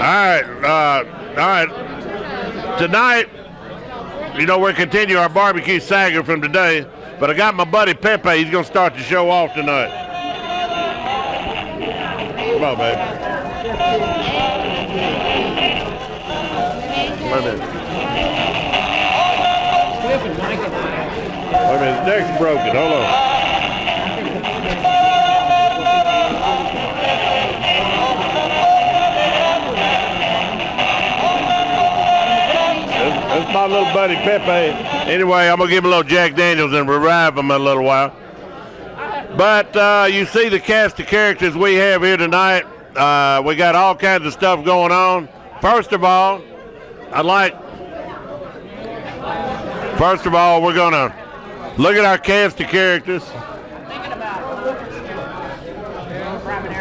All right. Tonight, you know, we're continuing our barbecue saga from today, but I got my buddy Pepe. He's going to start the show off tonight. Come on, baby. Wait a minute. Wait a minute, his neck's broken. Hold on. That's my little buddy Pepe. Anyway, I'm going to give him a little Jack Daniels and revive him a little while. But you see the cast of characters we have here tonight. We got all kinds of stuff going on. First of all, we're going to look at our cast of characters.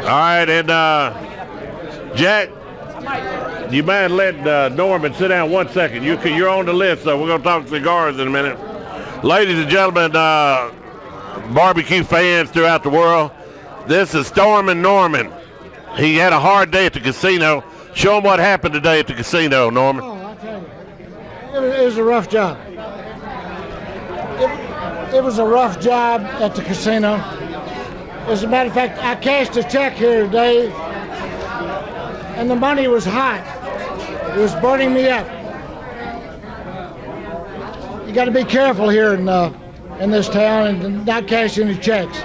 All right, and Jack, you mind letting Norman sit down 1 second? You're on the list, so we're going to talk cigars in a minute. Ladies and gentlemen, barbecue fans throughout the world, this is Stormin' Norman. He had a hard day at the casino. Show him what happened today at the casino, Norman. Oh, I'll tell you. It was a rough job. It was a rough job at the casino. As a matter of fact, I cashed a check here today, and the money was hot. It was burning me up. You got to be careful here in this town and not cash any checks.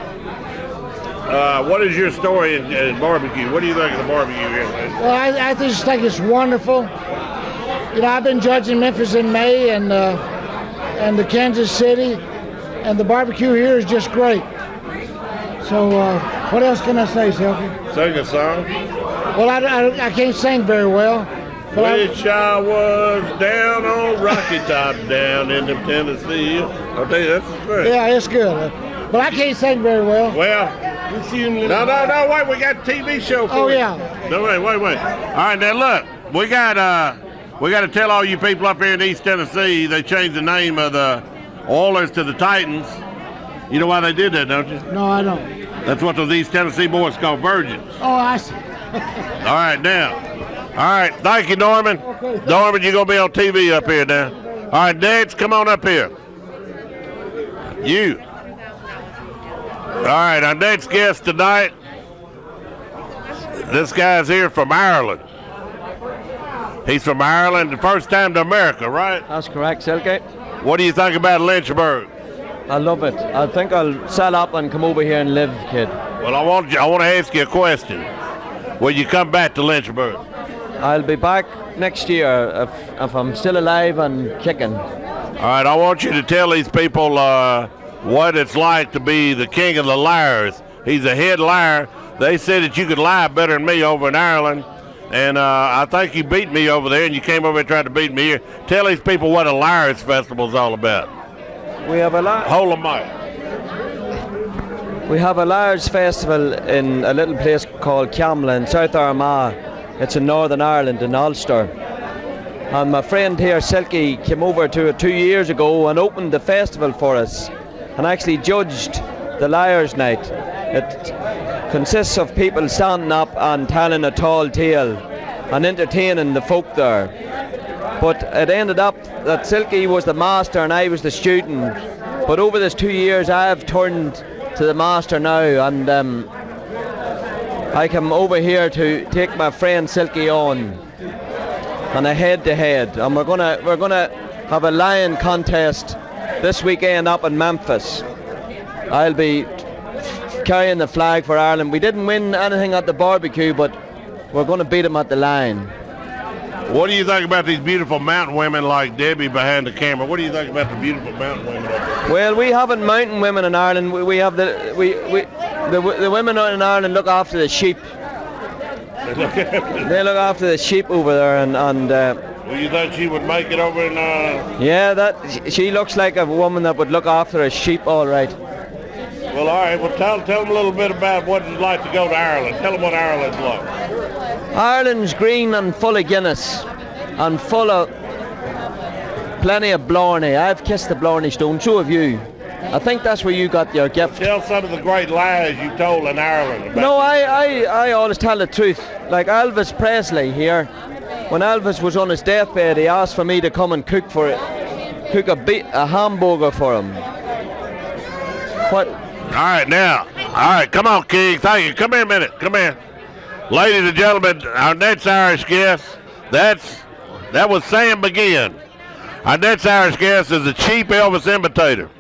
What is your story in barbecue? What do you think of the barbecue here? Well, I just think it's wonderful. You know, I've been judging Memphis in May and the Kansas City, and the barbecue here is just great. So what else can I say, Silky? Sing a song. Well, I can't sing very well. Wish I was down on Rocky Top down in Tennessee. I'll tell you, that's great. Yeah, it's good. But I can't sing very well. Well, no, wait, we got a TV show for you. Oh, yeah. No, wait. All right, now look, we got to tell all you people up here in East Tennessee, they changed the name of the Oilers to the Titans. You know why they did that, don't you? No, I don't. That's what those East Tennessee boys call virgins. Oh, I see. All right, now. All right, thank you, Norman. Okay. Norman, you're going to be on TV up here now. All right, Dads, come on up here. You. right, our next guest tonight, this guy's here from Ireland. He's from Ireland, the first time to America, right? That's correct, Silky. What do you think about Lynchburg? I love it. I think I'll sell up and come over here and live, kid. Well, I want to ask you a question. Will you come back to Lynchburg? I'll be back next year if I'm still alive and kicking. All right, I want you to tell these people what it's like to be the king of the liars. He's a head liar. They said that you could lie better than me over in Ireland, and I think you beat me over there, and you came over and tried to beat me here. Tell these people what a Liars Festival is all about. We have a Hold the mic. We have a Liars Festival in a little place called Camla in South Armagh. It's in Northern Ireland, in Ulster. And my friend here, Silky, came over to it 2 years ago and opened the festival for us and actually judged the Liars Night. It consists of people standing up and telling a tall tale and entertaining the folk there. But it ended up that Silky was the master and I was the student. But over this 2 years I have turned to the master now, and I come over here to take my friend Silky on a head-to-head, and we're gonna have a lion contest this weekend up in Memphis. I'll be carrying the flag for Ireland. We didn't win anything at the barbecue, but we're going to beat them at the line. What do you think about these beautiful mountain women like Debbie behind the camera? What do you think about the beautiful mountain women up there? Well, we haven't mountain women in Ireland. We have the women in Ireland look after the sheep. They look after the sheep over there, and well, you thought she would make it over in yeah, that she looks like a woman that would look after a sheep, all right. Well, all right. Well, tell them a little bit about what it's like to go to Ireland. Tell them what Ireland's like. Ireland's green and full of Guinness and full of plenty of Blarney. I've kissed the Blarney Stone, so have you. I think that's where you got your gift. Tell some of the great lies you told in Ireland. No, I always tell the truth. Like Elvis Presley here, when Elvis was on his deathbed, he asked for me to come and cook a hamburger for him. What? All right, now. All right, come on, King. Thank you. Come here a minute. Come here. Ladies and gentlemen, our next Irish guest, that was Sam McGinn. Our next Irish guest is a cheap Elvis imitator.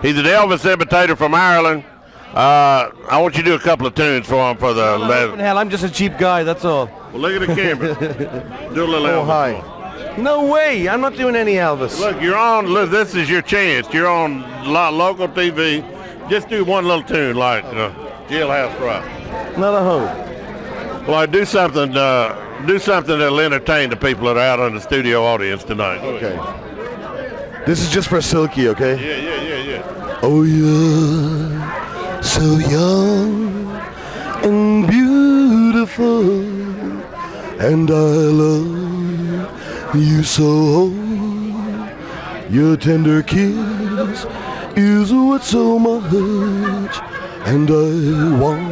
He's an Elvis imitator from Ireland. I want you to do a couple of tunes for him for the... Hell, I'm just a cheap guy, that's all. Well, look at the camera. Do a little Elvis. Hi. No way, I'm not doing any Elvis. Look, you're on, look, this is your chance. You're on local TV. Just do one little tune like Jailhouse Rock. Not a hope. Well, do something that'll entertain the people that are out on the studio audience tonight. Okay. This is just for Silky, okay? Yeah. Oh, you're so young and beautiful, and I love you so. Your tender kiss is what's so much, and I want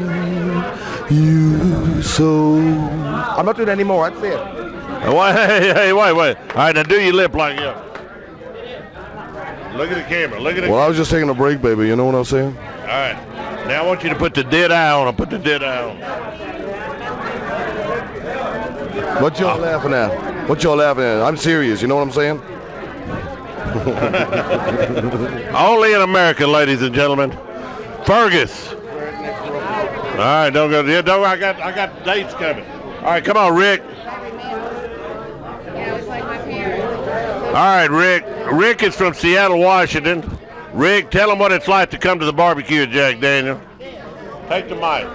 you so. I'm not doing any more, that's it. Hey, wait. All right, now do your lip like yeah. Look at the camera. Well, I was just taking a break, baby. You know what I'm saying? All right. Now I want you to put the dead eye on him. Put the dead eye on him. What y'all laughing at? I'm serious. You know what I'm saying? Only in America, ladies and gentlemen. Fergus. All right, don't go. Yeah, don't. I got dates coming. All right, come on, Rick. All right, Rick. Rick is from Seattle, Washington. Rick, tell them what it's like to come to the barbecue at Jack Daniel. Take the mic.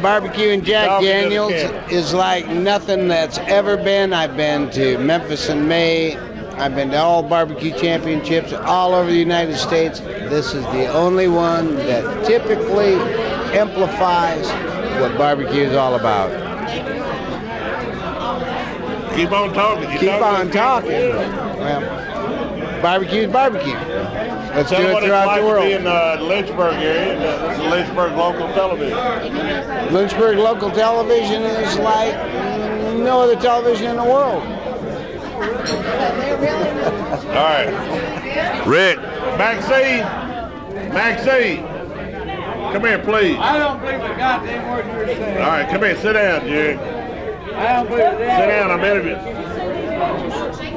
Barbecue and Jack Daniels is like nothing that's ever been. I've been to Memphis in May. I've been to all barbecue championships all over the United States. This is the only one that typically amplifies what barbecue is all about. Keep on talking. Keep on talking. Well, barbecue is barbecue. Let's do it throughout the world. In the Lynchburg area, this is Lynchburg local television. Lynchburg local television is like no other television in the world. All right, Rick, Maxine, Come here, please. I don't believe a goddamn word you're saying. All right, come here. Sit down, Jerry. I don't believe a damn. Sit down. I'm interviewing.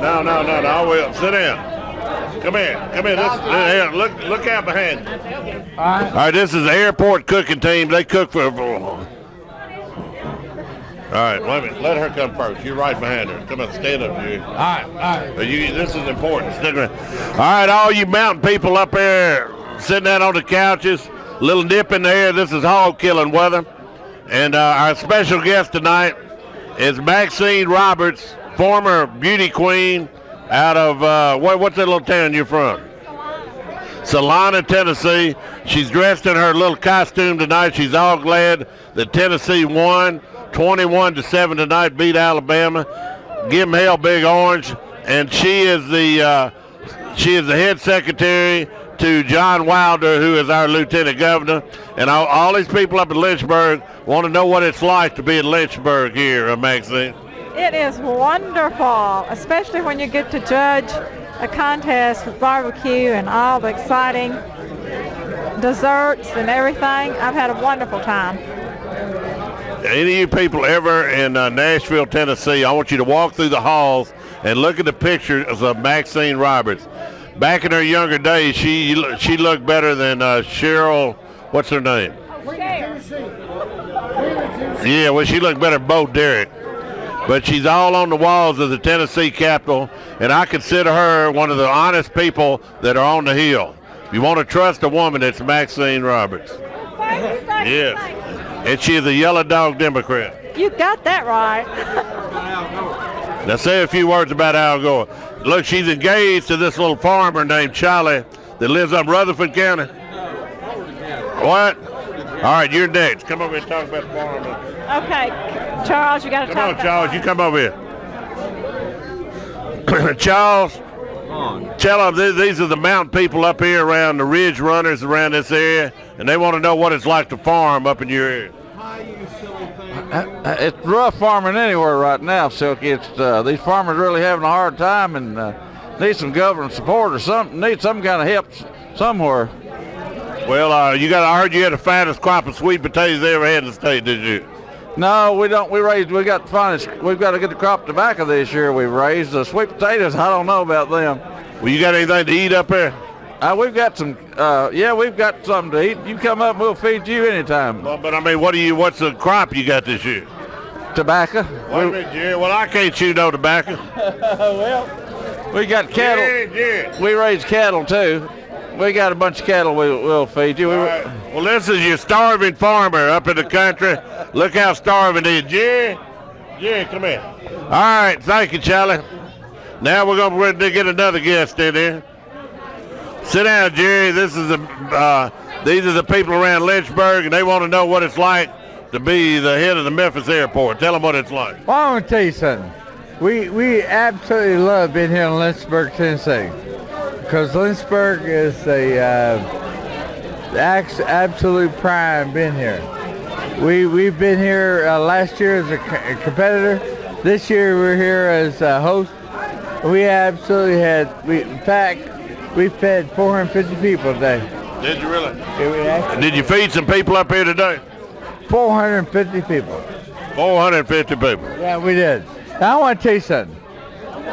No. I will. Sit down. Come here. Here, look out behind you. All right, this is the airport cooking team. They cook for. All right, wait a minute. Let her come first. You're right behind her. Come on, stand up, Jerry. All right. This is important. Stick around. All right, all you mountain people up there sitting out on the couches, little dip in the air. This is hog killing weather. And our special guest tonight is Maxine Roberts, former beauty queen out of, what's that little town you're from? Salina, Tennessee. She's dressed in her little costume tonight. She's all glad that Tennessee won 21-7 tonight, beat Alabama. Give them hell, Big Orange. And she is the head secretary to John Wilder, who is our lieutenant governor. And all these people up in Lynchburg want to know what it's like to be in Lynchburg here, Maxine. It is wonderful, especially when you get to judge a contest with barbecue and all the exciting desserts and everything. I've had a wonderful time. Any of you people ever in Nashville, Tennessee, I want you to walk through the halls and look at the pictures of Maxine Roberts. Back in her younger days, she looked better than Cheryl. What's her name? Yeah, well, she looked better than Bo Derek. But she's all on the walls of the Tennessee Capitol, and I consider her one of the honest people that are on the Hill. If you want to trust a woman, it's Maxine Roberts. Yes. And she is a yellow dog Democrat. You got that right. Now say a few words about Al Gore. Look, she's engaged to this little farmer named Charlie that lives up Rutherford County. What? All right, you're next. Come over and talk about the farmer. Okay, Charles, you got to talk Come on, about Charles, you come over here. Charles, tell them these are the mountain people up here around the ridge runners around this area, and they want to know what it's like to farm up in your area. It's rough farming anywhere right now, Silky. It's these farmers really having a hard time and need some government support or something. Need some kind of help somewhere. Well, I heard you had the fattest crop of sweet potatoes they ever had in the state, did you? No, we don't. We've got a good crop of tobacco this year. We've raised the sweet potatoes. I don't know about them. Well, you got anything to eat up there? We've got some. We've got something to eat. You come up, and we'll feed you anytime. Well, but I mean, what's the crop you got this year? Tobacco. Wait a minute, Jerry. Well, I can't chew no tobacco. Well, we got cattle. Jerry. We raise cattle too. We got a bunch of cattle we'll feed you. Right. Well, this is your starving farmer up in the country. Look how starving he is. Jerry, come here. All right, thank you, Charlie. Now we're going to get another guest in here. Sit down, Jerry. These are the people around Lynchburg, and they want to know what it's like to be the head of the Memphis airport. Tell them what it's like. Well, I want to tell you something. We absolutely love being here in Lynchburg, Tennessee, because Lynchburg is the absolute prime being here. We've been here last year as a competitor. This year we're here as a host. We absolutely in fact, we fed 450 people today. Did you really? Yeah, Did you feed some people up here today? 450 people. 450 people. Yeah, we did. Now I want to tell you something.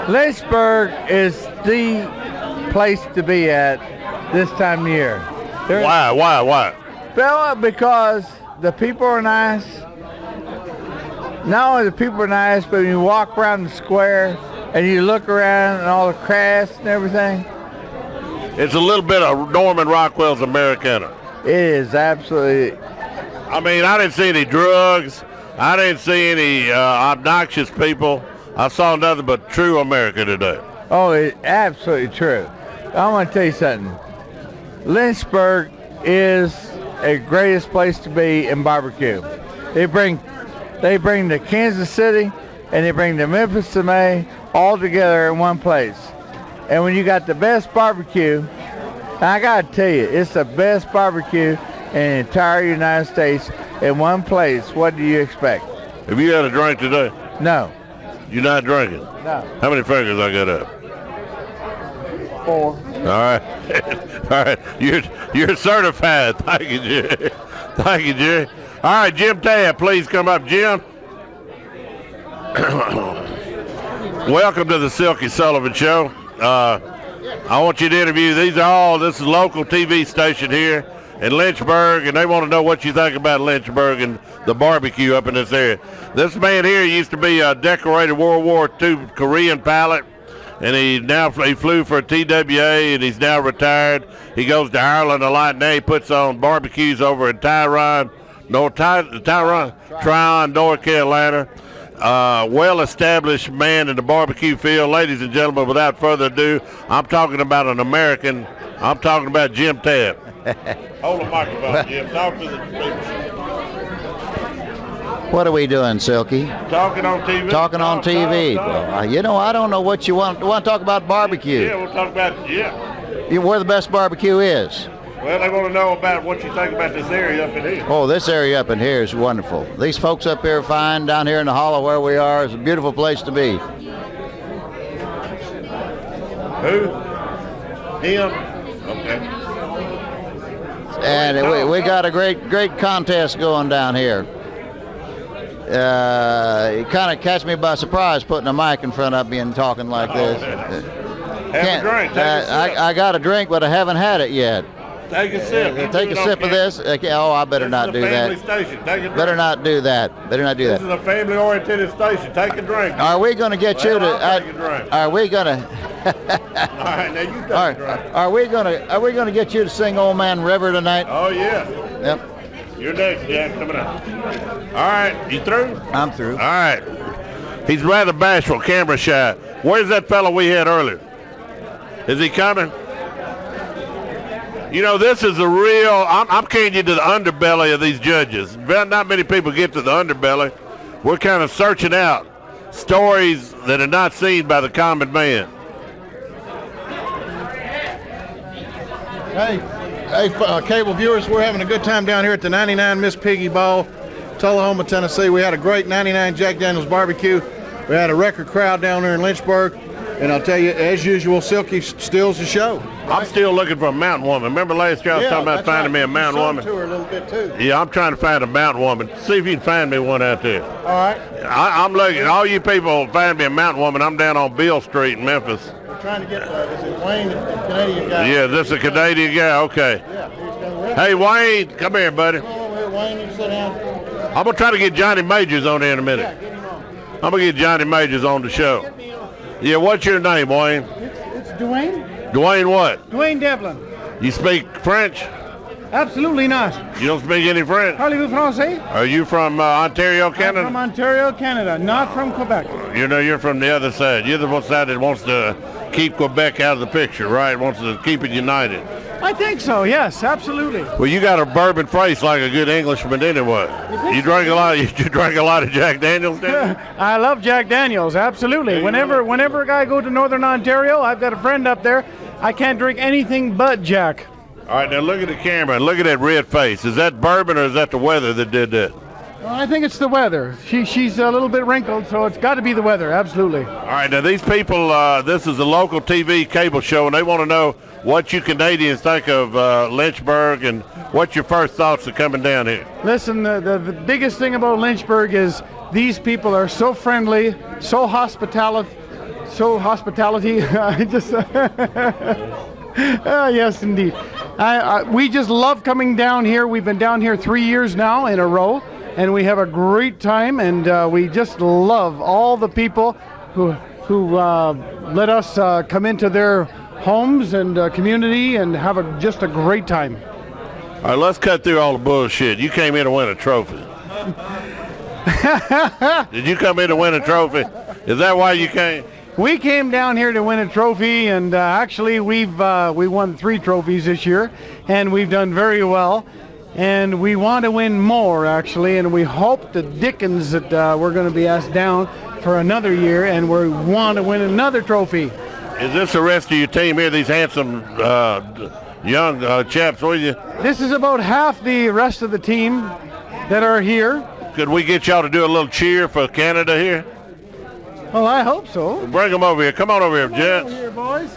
Lynchburg is the place to be at this time of year. Why? Well, because the people are nice. Not only the people are nice, but when you walk around the square and you look around and all the crafts and everything. It's a little bit of Norman Rockwell's Americana. It is absolutely. I mean, I didn't see any drugs. I didn't see any obnoxious people. I saw nothing but true America today. Oh, it's absolutely true. I want to tell you something. Lynchburg is a greatest place to be in barbecue. They bring the Kansas City and they bring the Memphis to May all together in one place. And when you got the best barbecue, I got to tell you, it's the best barbecue in the entire United States in one place. What do you expect? Have you had a drink today? No. You're not drinking? No. How many fingers I got up? 4. All right. All right. You're certified. Thank you, Jerry. Thank you, Jerry. All right, Jim Tabb, please come up. Jim. Welcome to the Silky Sullivan Show. I want you to interview. This is a local TV station here in Lynchburg, and they want to know what you think about Lynchburg and the barbecue up in this area. This man here used to be a decorated World War II Korean pilot, and he flew for a TWA, and he's now retired. He goes to Ireland a lot now. He puts on barbecues over in Tryon, North Carolina. Well-established man in the barbecue field. Ladies and gentlemen, without further ado, I'm talking about an American. I'm talking about Jim Tabb. Hold the microphone, Jim. Talk to the people. What are we doing, Silky? Talking on TV. Talking on TV. Well, you know, I don't know what you want. Want to talk about barbecue? Yeah, we'll talk about, Where the best barbecue is. Well, they want to know about what you think about this area up in here. Oh, this area up in here is wonderful. These folks up here are fine. Down here in the hollow where we are is a beautiful place to be. Who? Him? Okay. And we got a great contest going down here. It kind of catch me by surprise putting a mic in front of me and talking like this. Have a drink. I got a drink, but I haven't had it yet. Take a sip. Take a sip of this. Oh, I better not do that. Better not do that. Better not do that. This is a family-oriented station. Take a drink. Are we going to get you to? Take a drink. Are we going to? All right, now you take a drink. Are we going to get you to sing "Old Man River" tonight? Oh yeah. Yep. You're next, Jack. Coming up. All right, you through? I'm through. All right. He's rather bashful, camera shy. Where's that fellow we had earlier? Is he coming? You know, this is a real, I'm carrying you to the underbelly of these judges. Not many people get to the underbelly. We're kind of searching out stories that are not seen by the common man. Hey, cable viewers, we're having a good time down here at the 99 Miss Piggy Ball, Tullahoma, Tennessee. We had a great 99 Jack Daniels barbecue. We had a record crowd down there in Lynchburg. And I'll tell you, as usual, Silky steals the show. I'm still looking for a mountain woman. Remember last year I was talking about finding me a mountain woman? To her a little bit too. Yeah, I'm trying to find a mountain woman. See if you can find me one out there. All right. I'm looking. All you people find me a mountain woman. I'm down on Beale Street in Memphis. We're trying to get that. Is it Wayne, the Canadian guy? Yeah, this is a Canadian guy. Okay. Yeah. Hey, Wayne, come here, buddy. Come over here, Wayne. You sit down. I'm going to try to get Johnny Majors on there in a minute. Yeah, get him on. I'm going to get Johnny Majors on the show. Yeah, what's your name, Wayne? It's Dwayne. Dwayne what? Dwayne Devlin. You speak French? Absolutely not. You don't speak any French? Parlez-vous français? Are you from Ontario, Canada? I'm from Ontario, Canada, not from Quebec. You know, you're from the other side. You're the one side that wants to keep Quebec out of the picture, right? Wants to keep it united. I think so, yes, absolutely. Well, you got a bourbon face like a good Englishman anyway. You drink a lot. You drink a lot of Jack Daniels, didn't you? I love Jack Daniels, absolutely. Yeah, Whenever I go to Northern Ontario, I've got a friend up there. I can't drink anything but Jack. All right, now look at the camera and look at that red face. Is that bourbon or is that the weather that did that? Well, I think it's the weather. She's a little bit wrinkled, so it's got to be the weather, absolutely. All right, now these people, this is a local TV cable show, and they want to know what you Canadians think of Lynchburg and what's your first thoughts of coming down here. Listen, the biggest thing about Lynchburg is these people are so friendly, so hospitality. I just, yes, indeed. We just love coming down here. We've been down here 3 years now in a row, and we have a great time, and we just love all the people who let us come into their homes and community and have just a great time. All right, let's cut through all the bullshit. You came here to win a trophy. Did you come here to win a trophy? Is that why you came? We came down here to win a trophy, and actually we won 3 trophies this year, and we've done very well. And we want to win more, actually, and we hope the Dickens that we're going to be asked down for another year, and we want to win another trophy. Is this the rest of your team here, these handsome young chaps with you? This is about half the rest of the team that are here. Could we get y'all to do a little cheer for Canada here? Well, I hope so. Bring them over here. Come on over here, gents. Come over here, boys.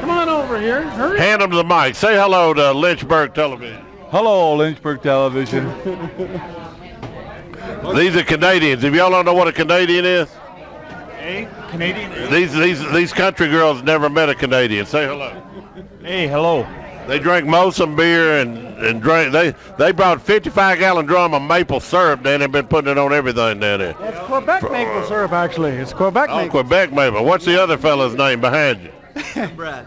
Come Come on over here. Hurry. Hand them the mic. Say hello to Lynchburg Television. Hello, Lynchburg Television. These are Canadians. If y'all don't know what a Canadian is, Hey, Canadian. these country girls never met a Canadian. Say hello. Hey, hello. They drink Molson beer and drink. They brought 55-gallon drum of maple syrup. Then they've been putting it on everything down there. It's Quebec maple syrup, actually. It's Quebec Oh, maple. Quebec maple. What's the other fella's name behind you? Brad.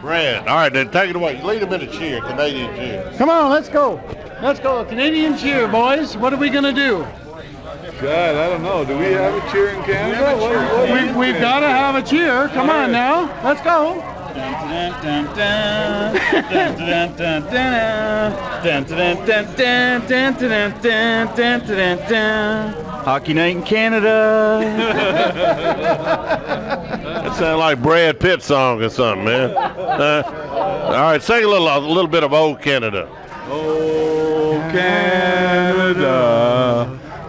Brad. All right, then take it away. Lead them in a cheer, Canadian cheer. Come on, let's go. Let's go. Canadian cheer, boys. What are we going to do? God, I don't know. Do we have a cheer in Canada? We've got to have a cheer. Come on now. Let's go. Hockey night in Canada. That sounds like Brad Pitt's song or something, man. All right, sing a little bit of Old Canada. Oh, Canada,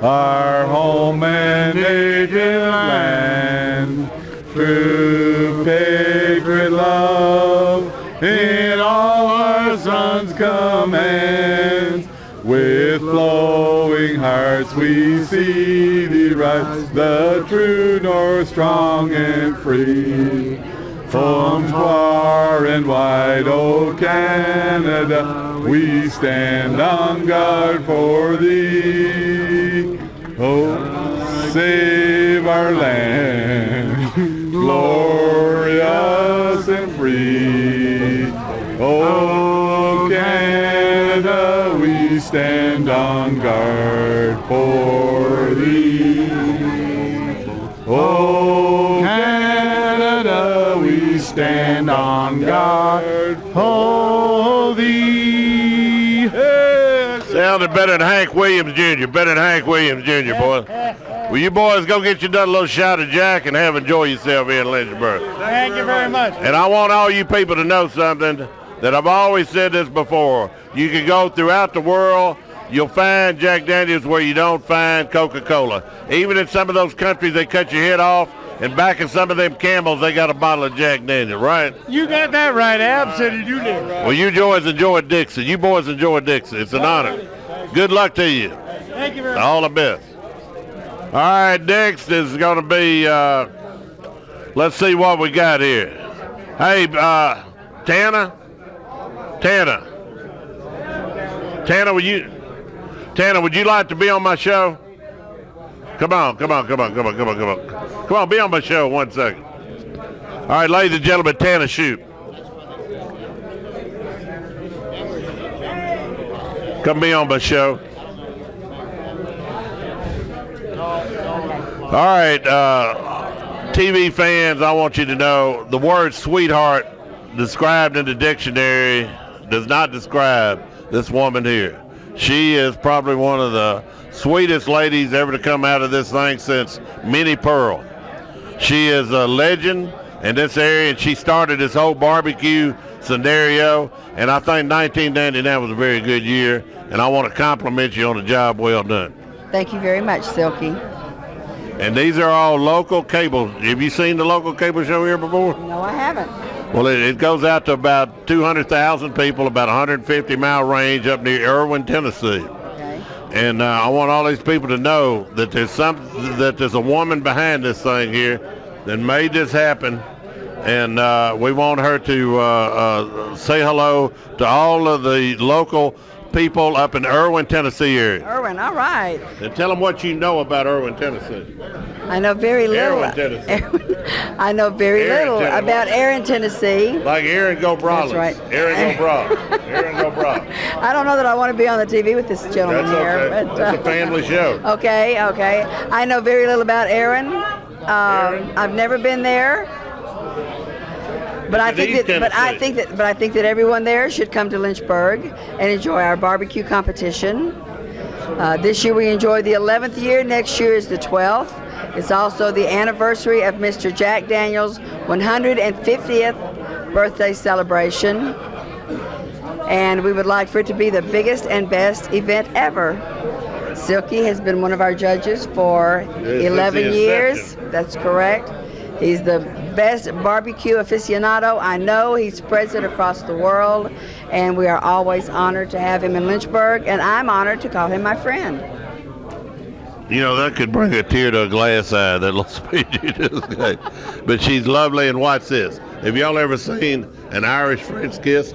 our home and native land, true patriot love in all our sons' commands. With flowing hearts we see thee rise, the true north, strong and free. From far and wide, O Canada, we stand on guard for thee. Oh, save our land, glorious and free. Oh, Canada, we stand on guard for thee. Oh, Canada, we stand on guard for thee. Sounded better than Hank Williams Jr. Better than Hank Williams Jr., boys. Well, you boys go get you done a little shot of Jack and enjoy yourself here in Lynchburg. Thank you very much. And I want all you people to know something that I've always said this before. You can go throughout the world, you'll find Jack Daniels where you don't find Coca-Cola. Even in some of those countries, they cut your head off, and back in some of them camels, they got a bottle of Jack Daniels, right? You got that right, absolutely. Well, you boys enjoy Dixie. You boys enjoy Dixie. It's an honor. Good luck to you. Thank you very much. All the best. All right, next is going to be, let's see what we got here. Hey, Tanner, would you like to be on my show? Come on, be on my show 1 second. All right, ladies and gentlemen, Tanner, shoot. Come be on my show. All right, TV fans, I want you to know the word sweetheart described in the dictionary does not describe this woman here. She is probably one of the sweetest ladies ever to come out of this thing since Minnie Pearl. She is a legend in this area, and she started this whole barbecue scenario, and I think 1999 was a very good year, and I want to compliment you on a job well done. Thank you very much, Silky. And these are all local cable. Have you seen the local cable show here before? No, I haven't. Well, it goes out to about 200,000 people, about 150-mile range up near Irwin, Tennessee. Okay. And I want all these people to know that there's a woman behind this thing here that made this happen, and we want her to say hello to all of the local people up in Irwin, Tennessee area. Irwin, all right. And tell them what you know about Irwin, Tennessee. I know very little. Irwin, Tennessee. I know very little about Erin, Tennessee. Like Aaron Go Brawlers. That's right. Aaron Go Brawl. Aaron Go Brawl. I don't know that I want to be on the TV with this gentleman That's here. okay. But, It's a family show. Okay. I know very little about Erin. I've never been there. But I think that everyone there should come to Lynchburg and enjoy our barbecue competition. This year we enjoyed the 11th year. Next year is the 12th. It's also the anniversary of Mr. Jack Daniels' 150th birthday celebration. And we would like for it to be the biggest and best event ever. Silky has been one of our judges for 11 years. That's correct. He's the best barbecue aficionado I know. He spreads it across the world, and we are always honored to have him in Lynchburg, and I'm honored to call him my friend. You know, that could bring a tear to a glass eye, that little speech you just gave. But she's lovely, and watch this. Have y'all ever seen an Irish French kiss?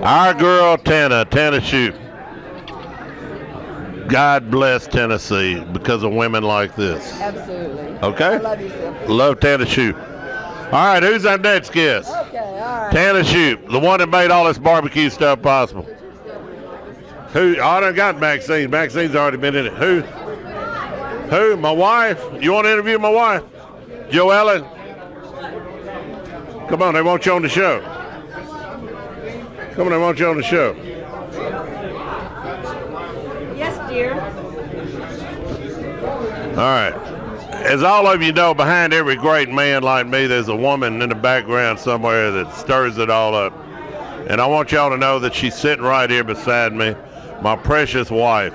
Our girl Tana Shoup. God bless Tennessee because of women like this. Absolutely. Okay? I love you, Silky. Love Tana Shoup. All right, who's our next guest? Okay, all right. Tana Shoup, the one that made all this barbecue stuff possible. Who? Oh, I done got Maxine. Maxine's already been in it. Who? My wife? You want to interview my wife? Joellen? Come on, they want you on the show. Come on, they want you on the show. Yes, dear. All right. As all of you know, behind every great man like me, there's a woman in the background somewhere that stirs it all up. And I want y'all to know that she's sitting right here beside me, my precious wife,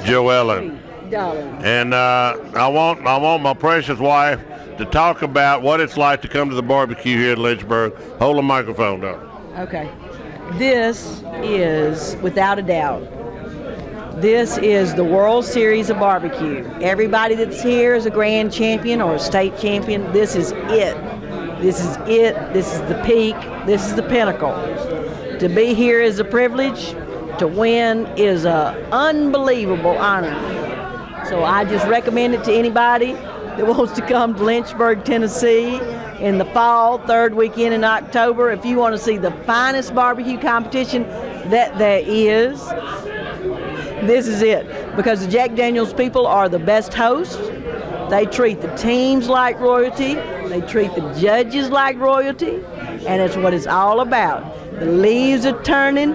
Joellen. Darling. And I want my precious wife to talk about what it's like to come to the barbecue here in Lynchburg. Hold the microphone, darling. Okay. This is, without a doubt, this is the World Series of barbecue. Everybody that's here is a grand champion or a state champion. This is it. This is it. This is the peak. This is the pinnacle. To be here is a privilege. To win is an unbelievable honor. So I just recommend it to anybody that wants to come to Lynchburg, Tennessee in the fall, third weekend in October. If you want to see the finest barbecue competition that there is, this is it. Because the Jack Daniels people are the best hosts. They treat the teams like royalty. They treat the judges like royalty. And it's what it's all about. The leaves are turning.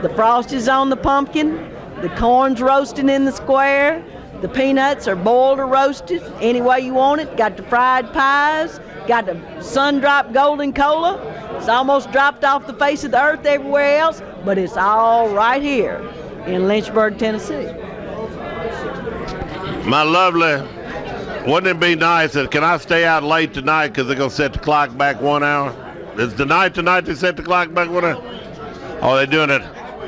The frost is on the pumpkin. The corn's roasting in the square. The peanuts are boiled or roasted any way you want it. Got the fried pies. Got the sun-dropped golden cola. It's almost dropped off the face of the earth everywhere else, but it's all right here in Lynchburg, Tennessee. My lovely, wouldn't it be nice that, can I stay out late tonight because they're going to set the clock back 1 hour? Is tonight they set the clock back 1 hour? Oh, they're doing it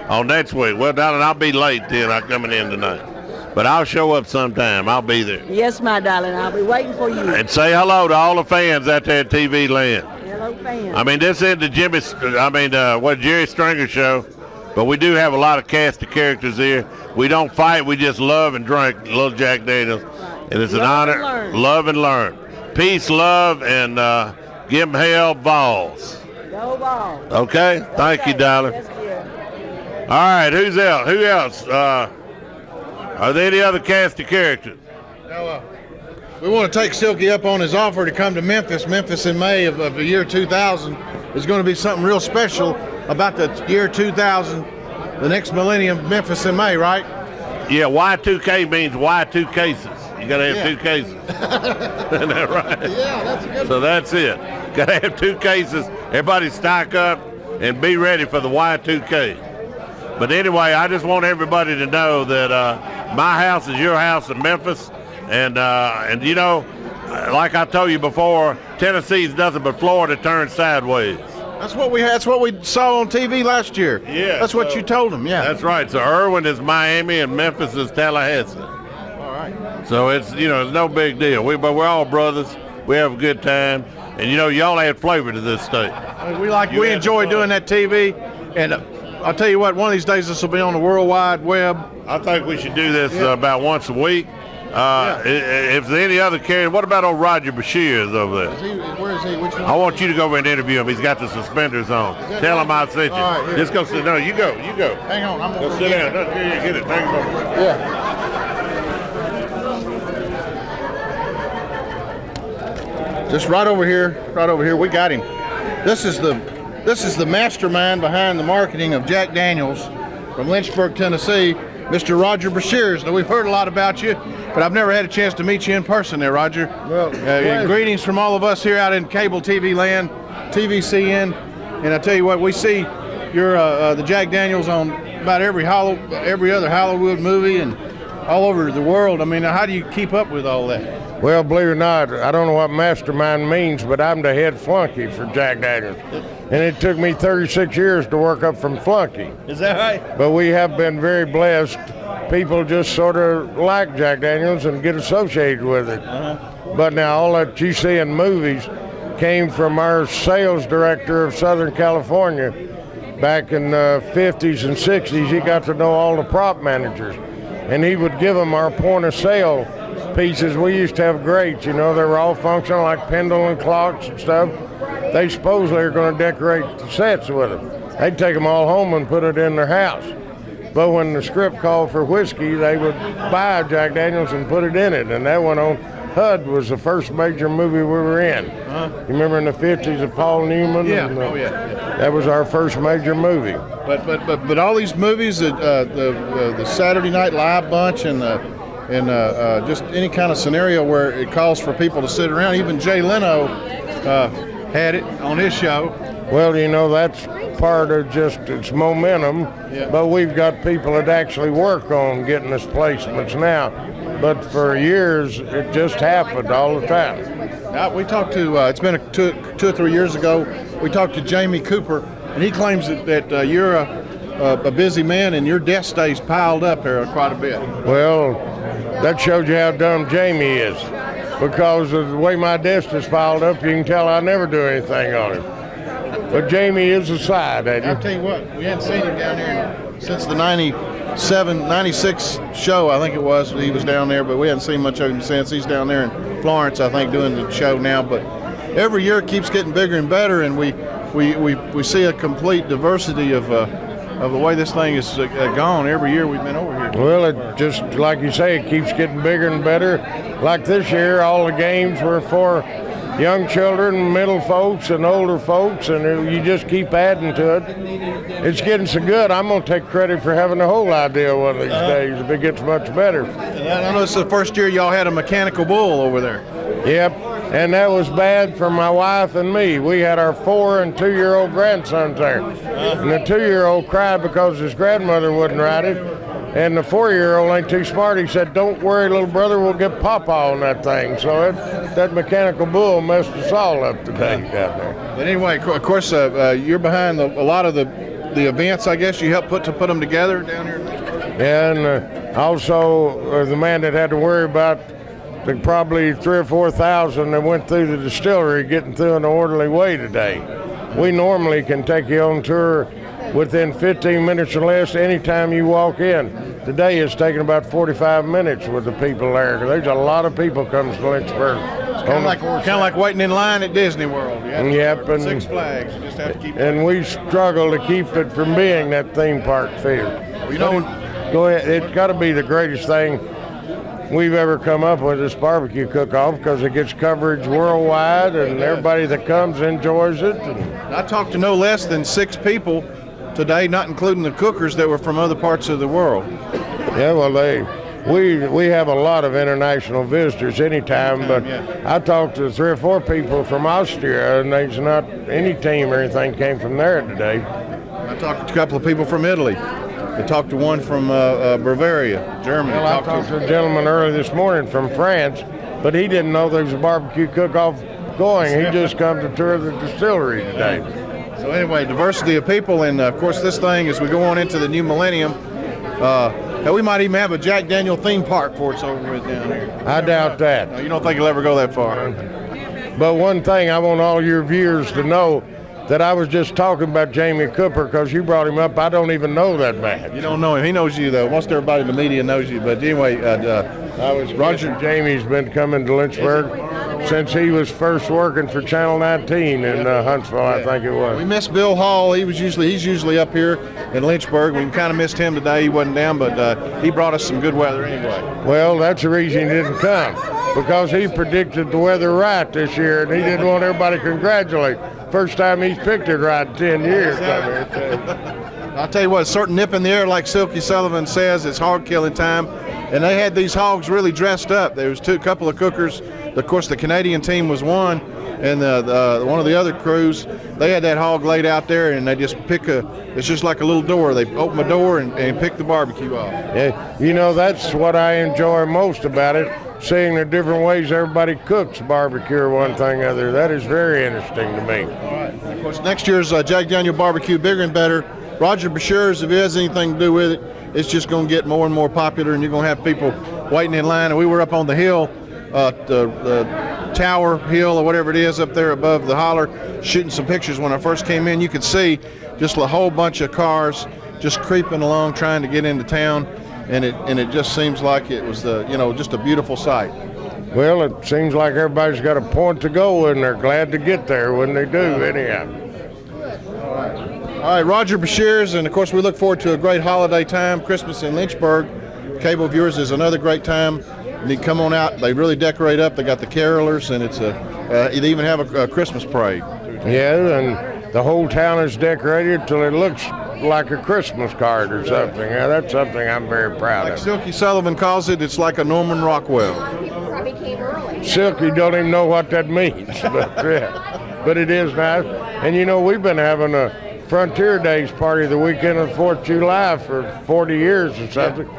on next week. Well, darling, I'll be late then. I'm coming in tonight. But I'll show up sometime. I'll be there. Yes, my darling. I'll be waiting for you. And say hello to all the fans out there at TV Land. Hello, fans. I mean, this isn't the Jerry Stringer show, but we do have a lot of cast of characters here. We don't fight. We just love and drink little Jack Daniels. And it's an honor. Love and learn. Peace, love, and give them hell balls. Go balls. Okay? Thank you, darling. Yes, dear. All right, who's else? Who else? Are there any other cast of characters? Now, we want to take Silky up on his offer to come to Memphis. Memphis in May of the year 2000 is going to be something real special about the year 2000, the next millennium, Memphis in May, right? Yeah, Y2K means Y2 cases. You got to have 2 cases. Isn't that right? Yeah, that's a good So that's it. Got to have 2 cases. Everybody stock up and be ready for the Y2K. But anyway, I just want everybody to know that my house is your house in Memphis. And you know, like I told you before, Tennessee's nothing but Florida turned sideways. That's what we had. That's what we saw on TV last year. Yeah. That's what you told them. Yeah. That's right. So Irwin is Miami and Memphis is Tallahassee. All right. So it's it's no big deal. But we're all brothers. We have a good time, and y'all add flavor to this state. We enjoy doing that TV, and I'll tell you what. One of these days, this will be on the World Wide Web. I think we should do this about once a week. If there's any other character, what about old Roger Bashir is over there? Where is he? Which one? I want you to go over and interview him. He's got the suspenders on. Tell him I sent you. All right, Just go sit. No, you go. Hang on, I'm Go gonna sit down. No, get it. Thank you. Yeah. Just right over here. We got him. This is the mastermind behind the marketing of Jack Daniels from Lynchburg, Tennessee, Mr. Roger Bashir. Now, we've heard a lot about you, but I've never had a chance to meet you in person there, Roger. Well, greetings from all of us here out in cable TV land, TVCN. And I tell you what, we see you're the Jack Daniels on about every other Hollywood movie, and all over the world. I mean, how do you keep up with all that? Well, believe it or not, I don't know what mastermind means, but I'm the head flunky for Jack Daniels. And it took me 36 years to work up from flunky. Is that right? But we have been very blessed. People just sort of like Jack Daniels and get associated with it. But now all that you see in movies came from our sales director of Southern California. Back in the 50s and 60s, he got to know all the prop managers. And he would give them our point of sale pieces. We used to have greats, you know, they were all functional like pendulum clocks and stuff. They supposedly are going to decorate the sets with them. They'd take them all home and put it in their house. But when the script called for whiskey, they would buy Jack Daniels and put it in it. And that went on. HUD was the first major movie we were in. You remember in the 50s of Paul Newman? Yeah, And, yeah. That was our first major movie. But all these movies, the Saturday Night Live bunch and just any kind of scenario where it calls for people to sit around. Even Jay Leno had it on his show. Well, you know, that's part of just its momentum, but we've got people that actually work on getting us placements now. But for years, it just happened all the time. We talked to, it's been 2 or 3 years ago, we talked to Jamie Cooper, and he claims that you're a busy man and your desk stays piled up here quite a bit. Well, that shows you how dumb Jamie is. Because of the way my desk is piled up, you can tell I never do anything on it. But Jamie is a side, ain't he? I'll tell you what, we hadn't seen him down here since the 96 show, I think it was. He was down there, but we haven't seen much of him since. He's down there in Florence, I think, doing the show now. But every year it keeps getting bigger and better, and we see a complete diversity of the way this thing is gone every year we've been over here. Well, it just, like you say, it keeps getting bigger and better. Like this year, all the games were for young children, middle folks, and older folks, and you just keep adding to it. It's getting so good, I'm going to take credit for having the whole idea one of these days if it gets much better. I know it's the first year y'all had a mechanical bull over there. Yep, and that was bad for my wife and me. We had our 4- and 2-year-old grandsons there. And the 2-year-old cried because his grandmother wouldn't ride it. And the 4-year-old ain't too smart. He said, "Don't worry, little brother, we'll get Papa on that thing." So that mechanical bull messed us all up today down there. But anyway, of course, you're behind a lot of the events, I guess. You helped put them together down here? And also the man that had to worry about the probably 3,000 or 4,000 that went through the distillery getting through in an orderly way today. We normally can take you on tour within 15 minutes or less anytime you walk in. Today it's taking about 45 minutes with the people there. There's a lot of people comes to Lynchburg. Kind of like waiting in line at Disney World. Yep, and Six Flags. You just have to keep. And we struggle to keep it from being that theme park feel. Well, you know, go ahead. It's got to be the greatest thing we've ever come up with, this barbecue cook-off, because it gets coverage worldwide, and everybody that comes enjoys it. And I talked to no less than 6 people today, not including the cookers that were from other parts of the world. Yeah, well, we have a lot of international visitors anytime, but I talked to 3 or 4 people from Austria, and there's not any team or anything came from there today. I talked to a couple of people from Italy. I talked to one from Bavaria, Germany. Well, I talked to a gentleman early this morning from France, but he didn't know there was a barbecue cook-off going. He just come to tour the distillery today. So anyway, diversity of people, and of course this thing, as we go on into the new millennium, we might even have a Jack Daniel theme park for it's over with down here. I doubt that. No, you don't think it'll ever go that far? But one thing I want all your viewers to know, that I was just talking about Jamie Cooper because you brought him up. I don't even know that man. You don't know him. He knows you, though. Most everybody in the media knows you. But anyway, Roger Jamie's been coming to Lynchburg since he was first working for Channel 19 in Huntsville, I think it was. We missed Bill Hall. He's usually up here in Lynchburg. We kind of missed him today. He wasn't down, but he brought us some good weather anyway. Well, that's the reason he didn't come, because he predicted the weather right this year, and he didn't want everybody to congratulate. First time he's picked it right in 10 years. I'll tell you what, a certain nip in the air, like Silky Sullivan says, it's hog killing time. And they had these hogs really dressed up. There was a couple of cookers. Of course, the Canadian team was one. and one of the other crews, they had that hog laid out there, and they just it's just like a little door. They open a door and pick the barbecue off. Yeah, you know, that's what I enjoy most about it, seeing the different ways everybody cooks barbecue or one thing or other. That is very interesting to me. All right. Of course, next year's Jack Daniel Barbecue, bigger and better. Roger Bashears, if it has anything to do with it, it's just going to get more and more popular, and you're going to have people waiting in line. And we were up on the hill, the tower hill or whatever it is up there above the holler, shooting some pictures. When I first came in, you could see just a whole bunch of cars just creeping along trying to get into town, and it just seems like it was just a beautiful sight. Well, it seems like everybody's got a point to go, and they're glad to get there when they do, anyhow. All right, Roger Bashears, and of course we look forward to a great holiday time, Christmas in Lynchburg. Cable viewers is another great time. You need to come on out. They really decorate up. They got the carolers, and they even have a Christmas parade. Yeah, and the whole town is decorated till it looks like a Christmas card or something. Yeah, that's something I'm very proud like of. Silky Sullivan calls it, it's like a Norman Rockwell. Silky don't even know what that means, but it is nice. And you know, we've been having a Frontier Days party the weekend of 4th of July for 40 years or something,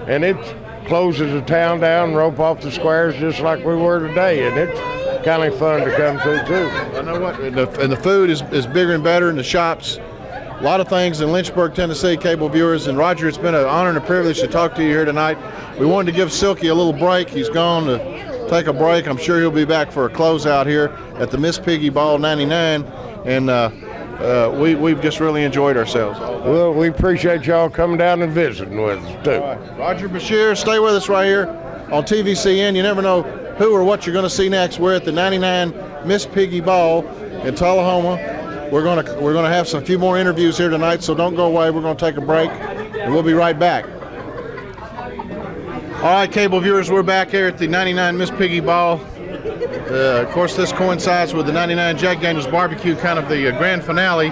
and it closes the town down, rope off the squares just like we were today, and it's kind of fun to come to too. I know what, and the food is bigger and better in the shops. A lot of things in Lynchburg, Tennessee, cable viewers. And Roger, it's been an honor and a privilege to talk to you here tonight. We wanted to give Silky a little break. He's gone to take a break. I'm sure he'll be back for a closeout here at the Miss Piggy Ball 99, and we've just really enjoyed ourselves. Well, we appreciate y'all coming down and visiting with us too. Right. Roger Bashears, stay with us right here on TVCN. You never know who or what you're going to see next. We're at the 99 Miss Piggy Ball in Tullahoma. We're gonna have some few more interviews here tonight, so don't go away. We're gonna take a break, and we'll be right back. All right, cable viewers, we're back here at the 99 Miss Piggy Ball. Of course, this coincides with the 99 Jack Daniel's Barbecue, kind of the grand finale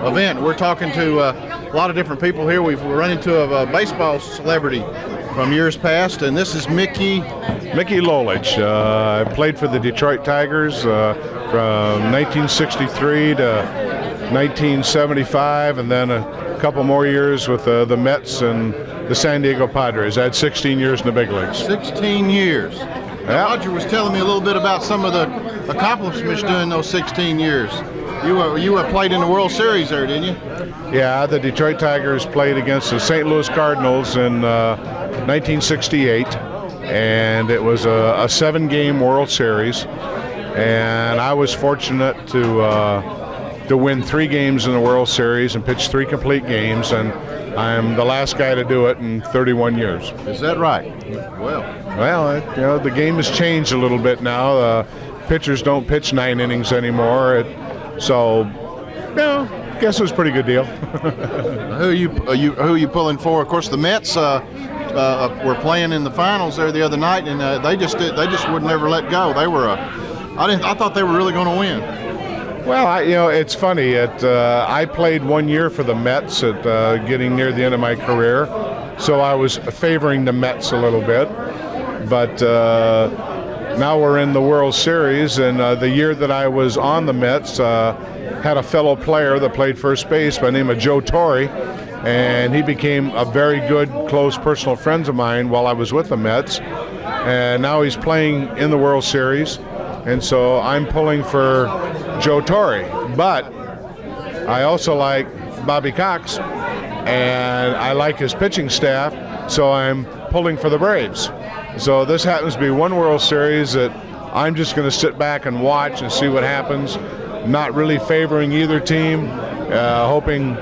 event. We're talking to a lot of different people here. We've run into a baseball celebrity from years past, and this is Mickey Lolich. I played for the Detroit Tigers from 1963 to 1975, and then a couple more years with the Mets and the San Diego Padres. I had 16 years in the big leagues. 16 years. Yeah. Roger was telling me a little bit about some of the accomplishments during those 16 years. You played in the World Series there, didn't you? Yeah, the Detroit Tigers played against the St. Louis Cardinals in 1968, and it was a 7-game World Series, and I was fortunate to win 3 games in the World Series and pitch 3 complete games, and I'm the last guy to do it in 31 years. Is that right? Well, the game has changed a little bit now. Pitchers don't pitch 9 innings anymore, so I guess it was a pretty good deal. Who are you pulling for? Of course, the Mets were playing in the finals there the other night, and they just would never let go. They were I thought they were really going to win. Well, it's funny. I played 1 year for the Mets at getting near the end of my career, so I was favoring the Mets a little bit. But now we're in the World Series, and the year that I was on the Mets, had a fellow player that played first base by the name of Joe Torre, and he became a very good, close personal friend of mine while I was with the Mets. And now he's playing in the World Series, and so I'm pulling for Joe Torre. But I also like Bobby Cox, and I like his pitching staff, so I'm pulling for the Braves. So this happens to be one World Series that I'm just going to sit back and watch and see what happens. Not really favoring either team, hoping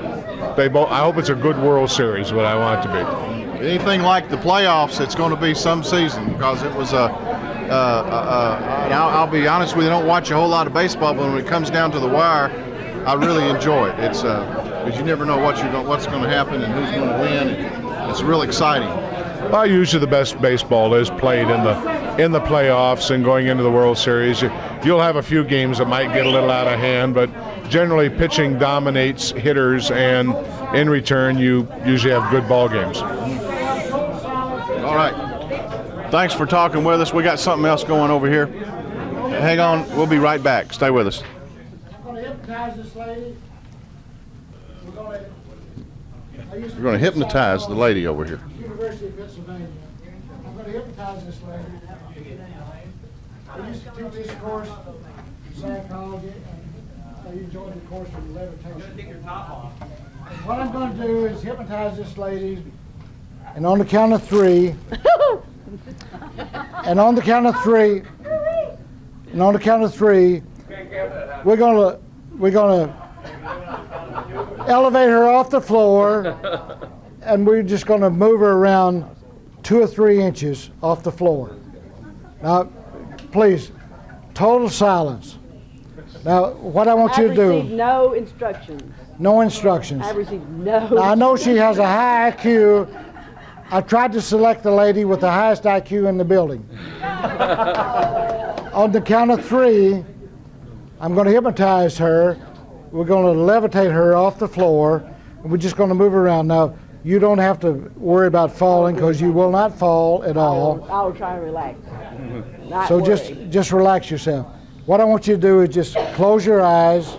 they both. I hope it's a good World Series, what I want it to be. Anything like the playoffs, it's going to be some season, because it was I'll be honest with you, I don't watch a whole lot of baseball, but when it comes down to the wire, I really enjoy it. It's because you never know what's going to happen and who's going to win. It's real exciting. Well, usually the best baseball is played in the playoffs and going into the World Series. You'll have a few games that might get a little out of hand, but generally pitching dominates hitters, and in return you usually have good ball games. All right. Thanks for talking with us. We got something else going over here. hang on. We'll be right back. Stay with us. I'm going to hypnotize this lady. We're going to hypnotize the lady over here. University of Pennsylvania. I'm going to hypnotize this lady. I used to teach this course in psychology, and I enjoyed the course of levitation. What I'm going to do is hypnotize this lady, and on the count of 3, and on the count of 3, and on the count of 3, we're going to elevate her off the floor, and we're just going to move her around 2 or 3 inches off the floor. Now, please, total silence. Now, what I want you to do. I received no instructions. No instructions. I received no. Now, I know she has a high IQ. I tried to select the lady with the highest IQ in the building. On the count of 3, I'm going to hypnotize her. We're going to levitate her off the floor, and we're just going to move her around. Now, you don't have to worry about falling because you will not fall at all. I will try and relax. So just relax yourself. What I want you to do is just close your eyes.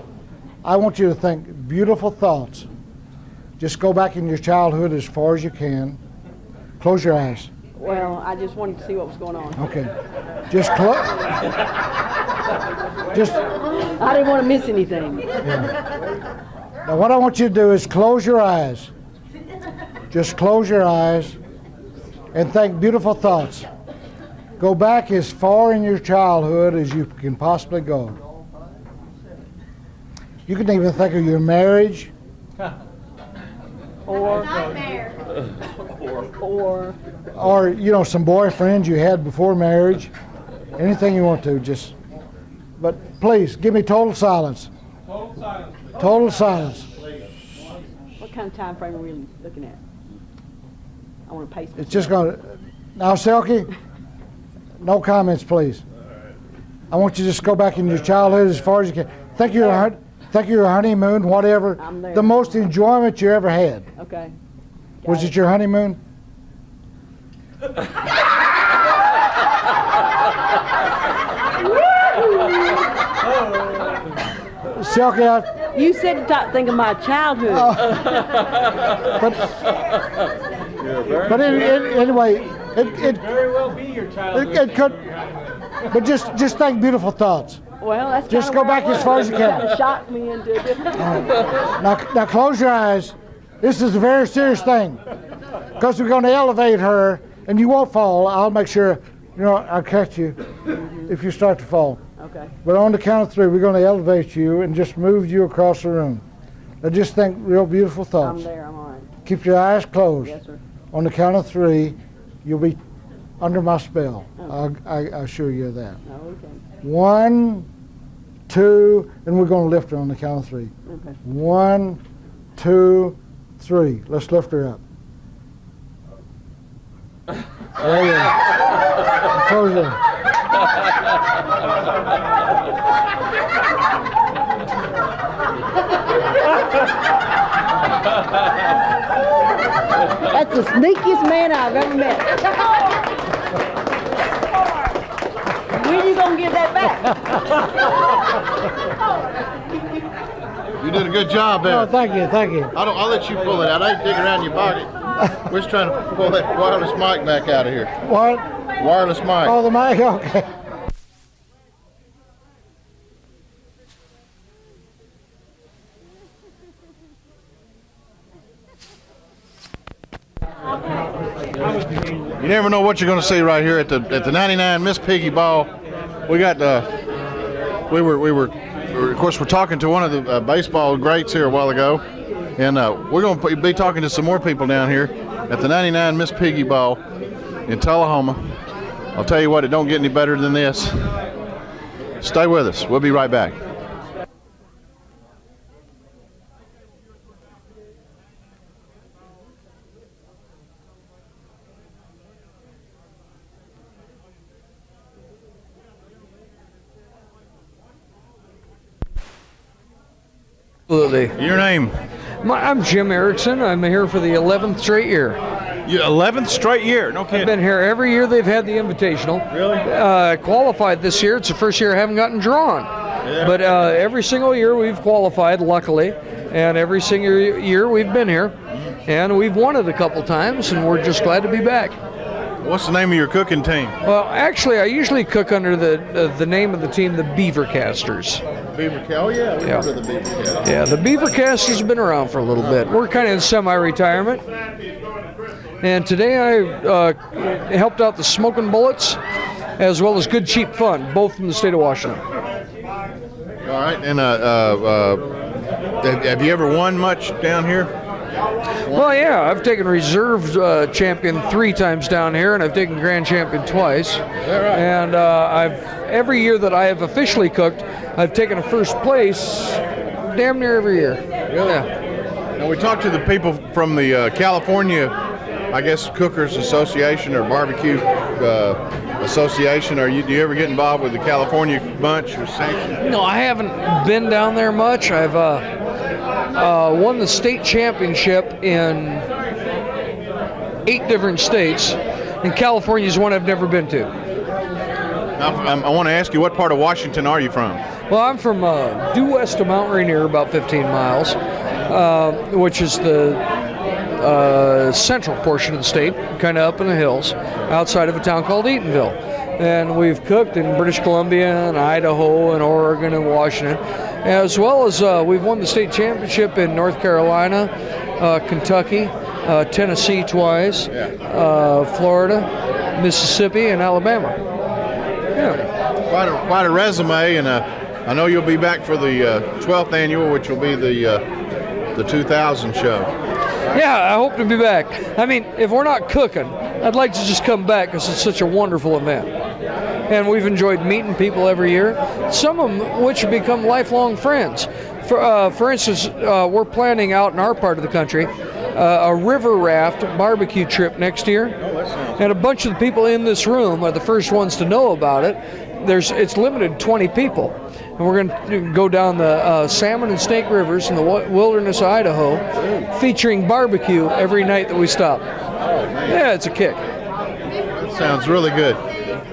I want you to think beautiful thoughts. Just go back in your childhood as far as you can. Close your eyes. Well, I just wanted to see what was going on. Okay. Just I didn't want to miss anything. Yeah. Now what I want you to do is close your eyes. Just close your eyes and think beautiful thoughts. Go back as far in your childhood as you can possibly go. You can even think of your marriage. Or you know, some boyfriends you had before marriage. Anything you want to, just. But please, give me total silence. Total silence. Total silence. what kind of time frame are we looking at? I want to pace myself. It's just going to. Now, Silky, no comments, please. I want you to just go back in your childhood as far as you can. Think your honeymoon, whatever. I'm there. The most enjoyment you ever had. Okay. Was it your honeymoon? Silky, you said to think of my childhood. But anyway, it very well be your childhood. It could, but just think beautiful thoughts. Well, that's just go back as far as you can. Kind of shocked me into a different. Now close your eyes. This is a very serious thing, because we're going to elevate her, and you won't fall. I'll make sure, I'll catch you if you start to fall. Okay. But on the count of 3, we're going to elevate you and just move you across the room. Now just think real beautiful thoughts. I'm there. I'm all right. Keep your eyes closed. Yes, sir. On the count of 3, you'll be under my spell. Okay. I assure you of that. Okay. 1, 2, and we're going to lift her on the count of 3. Okay. 1, 2, 3. Let's lift her up. There you go. Close her. That's the sneakiest man I've ever met. When are you gonna give that back? You did a good job there. Oh, thank you. I'll let you pull it out. I ain't dig around your pocket. We're just trying to pull that wireless mic back out of here. What? Wireless mic. Oh, the mic? Okay. You never know what you're going to see right here at the 99 Miss Piggy Ball. We got we were of course we're talking to one of the baseball greats here a while ago, and we're going to be talking to some more people down here at the 99 Miss Piggy Ball in Tullahoma. I'll tell you what, it don't get any better than this. Stay with us. We'll be right back. Absolutely. Your name? I'm Jim Erickson. I'm here for the 11th straight year. 11th straight year. No kidding. I've been here every year they've had the Invitational. Really? Qualified this year. It's the first year I haven't gotten drawn. Yeah. But every single year we've qualified, luckily, and every single year we've been here, and we've won it a couple times, and we're just glad to be back. What's the name of your cooking team? Well, actually, I usually cook under the name of the team, the Beavercasters. Beavercast. Oh yeah, we heard of the Beavercast. Yeah, the Beavercasters have been around for a little bit. We're kind of in semi-retirement. And today I helped out the Smoking Bullets, as well as Good Cheap Fun, both from the state of Washington. All right, and have you ever won much down here? Well, yeah, I've taken reserve champion 3 times down here, and I've taken grand champion twice. And every year that I have officially cooked, I've taken a first place damn near every year. Really? Yeah. Now we talked to the people from the California, I guess, Cookers Association or Barbecue Association. Do you ever get involved with the California bunch or section? No, I haven't been down there much. I've won the state championship in 8 different states, and California is one I've never been to. Now, I want to ask you, what part of Washington are you from? Well, I'm from due west of Mount Rainier, about 15 miles, which is the central portion of the state, kind of up in the hills, outside of a town called Eatonville. And we've cooked in British Columbia and Idaho and Oregon and Washington, as well as we've won the state championship in North Carolina, Kentucky, Tennessee twice, Florida, Mississippi, and Alabama. Yeah. Quite a resume, and I know you'll be back for the 12th annual, which will be the 2000 show. Yeah, I hope to be back. I mean, if we're not cooking, I'd like to just come back because it's such a wonderful event. And we've enjoyed meeting people every year, some of them which have become lifelong friends. For instance, we're planning out in our part of the country a river raft barbecue trip next year. And a bunch of the people in this room are the first ones to know about it. It's limited to 20 people. And we're going to go down the Salmon and Snake Rivers in the wilderness of Idaho, featuring barbecue every night that we stop. Yeah, it's a kick. That sounds really good.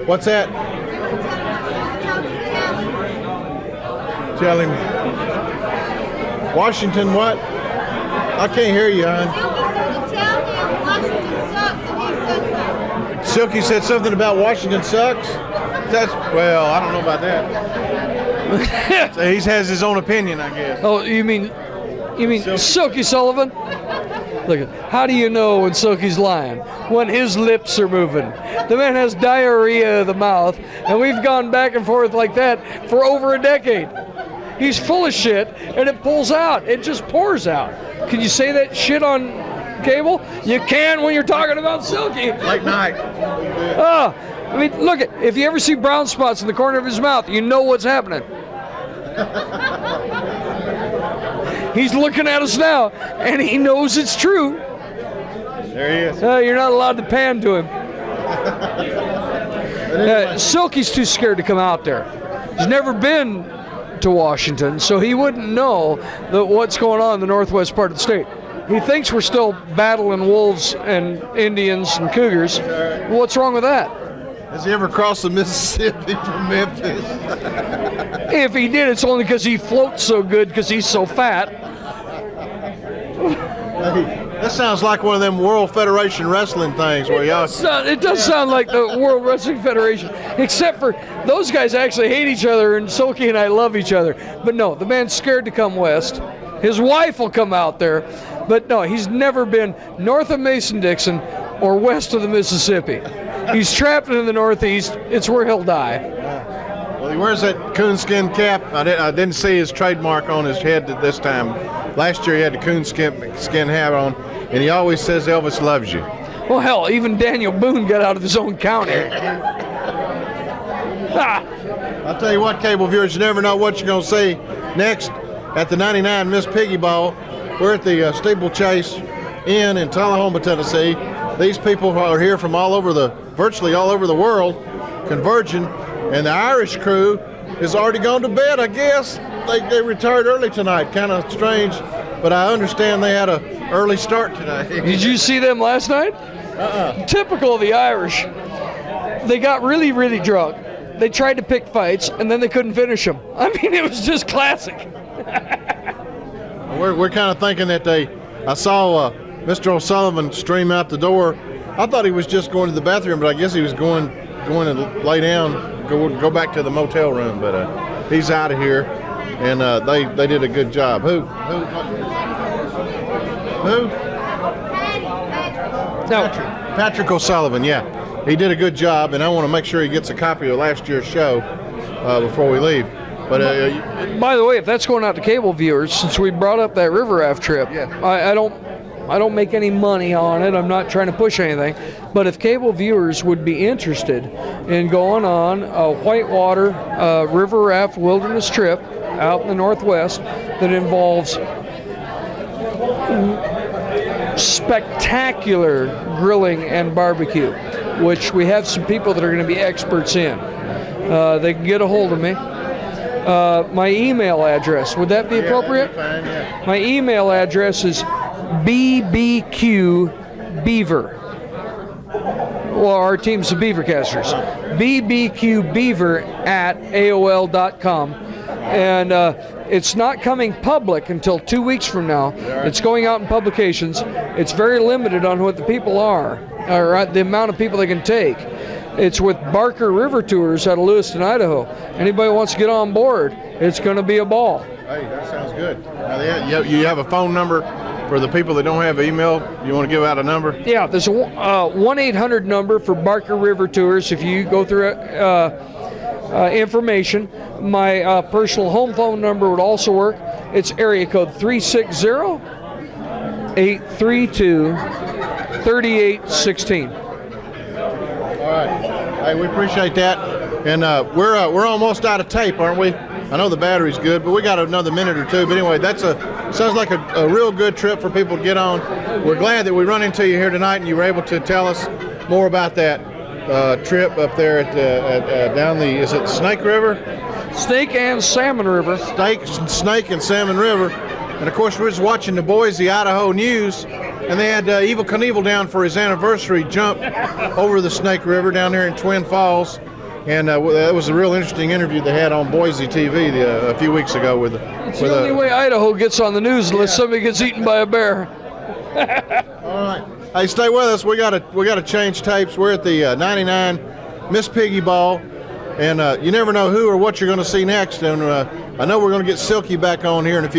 What's that? Tell him. Washington what? I can't hear you, hon. Silky said something about Washington sucks? Well, I don't know about that. So he has his own opinion, I guess. Oh, you mean Silky Sullivan? Look, how do you know when Silky's lying? When his lips are moving. The man has diarrhea of the mouth, and we've gone back and forth like that for over a decade. He's full of shit, and it pulls out. It just pours out. Can you say that shit on cable? You can when you're talking about Silky. Late night. Oh, I mean, look, if you ever see brown spots in the corner of his mouth, you know what's happening. He's looking at us now, and he knows it's true. There he is. You're not allowed to pan to him. Silky's too scared to come out there. He's never been to Washington, so he wouldn't know what's going on in the northwest part of the state. He thinks we're still battling wolves and Indians and cougars. What's wrong with that? Has he ever crossed the Mississippi from Memphis? If he did, it's only because he floats so good because he's so fat. That sounds like one of them World Federation wrestling things where y'all... It does sound like the World Wrestling Federation, except for those guys actually hate each other, and Silky and I love each other. But no, the man's scared to come west. His wife will come out there, but no, he's never been north of Mason-Dixon or west of the Mississippi. He's trapped in the Northeast. It's where he'll die. Well, he wears that coonskin cap. I didn't see his trademark on his head this time. Last year he had the coonskin hat on, and he always says Elvis loves you. Well, hell, even Daniel Boone got out of his own county. I'll tell you what, cable viewers, you never know what you're going to see next at the 99 Miss Piggy Ball. We're at the Steeplechase Inn in Tullahoma, Tennessee. These people are here from virtually all over the world, converging, and the Irish crew has already gone to bed, I guess. They retired early tonight, kind of strange, but I understand they had a early start today. Did you see them last night? Typical of the Irish. They got really, really drunk. They tried to pick fights, and then they couldn't finish them. I mean, it was just classic. We're kind of thinking that I saw Mr. O'Sullivan stream out the door. I thought he was just going to the bathroom, but I guess he was going to lay down, go back to the motel room. But he's out of here, and they did a good job. Who? No. Patrick O'Sullivan, yeah. He did a good job, and I want to make sure he gets a copy of last year's show before we leave. But by the way, if that's going out to cable viewers, since we brought up that river raft trip, I don't make any money on it. I'm not trying to push anything. But if cable viewers would be interested in going on a whitewater river raft wilderness trip out in the Northwest that involves spectacular grilling and barbecue, which we have some people that are going to be experts in, they can get a hold of me. My email address, would that be appropriate? Fine, yeah. My email address is BBQ Beaver. Well, our team's the Beavercasters. BBQBeaver@AOL.com. And it's not coming public until 2 weeks from now. It's going out in publications. It's very limited on what the people are, or the amount of people they can take. It's with Barker River Tours out of Lewiston, Idaho. Anybody wants to get on board, it's going to be a ball. Hey, that sounds good. Now, you have a phone number for the people that don't have email. You want to give out a number? Yeah, there's a 1-800 number for Barker River Tours. If you go through information, my personal home phone number would also work. It's area code 360-832-3816. All right. Hey, we appreciate that. And we're almost out of tape, aren't we? I know the battery's good, but we got another minute or two. But anyway, sounds like a real good trip for people to get on. We're glad that we run into you here tonight and you were able to tell us more about that trip up there at down the, is it Snake River? Snake and Salmon River. Snake and Salmon River. And of course, we're just watching the Boise, Idaho news, and they had Evel Knievel down for his anniversary jump over the Snake River down there in Twin Falls. And that was a real interesting interview they had on Boise TV a few weeks ago with. It's the only way Idaho gets on the news unless somebody gets eaten by a bear. All right. Hey, stay with us. We gotta change tapes. We're at the 99 Miss Piggy Ball, and you never know who or what you're going to see next. And I know we're going to get Silky back on here in a few.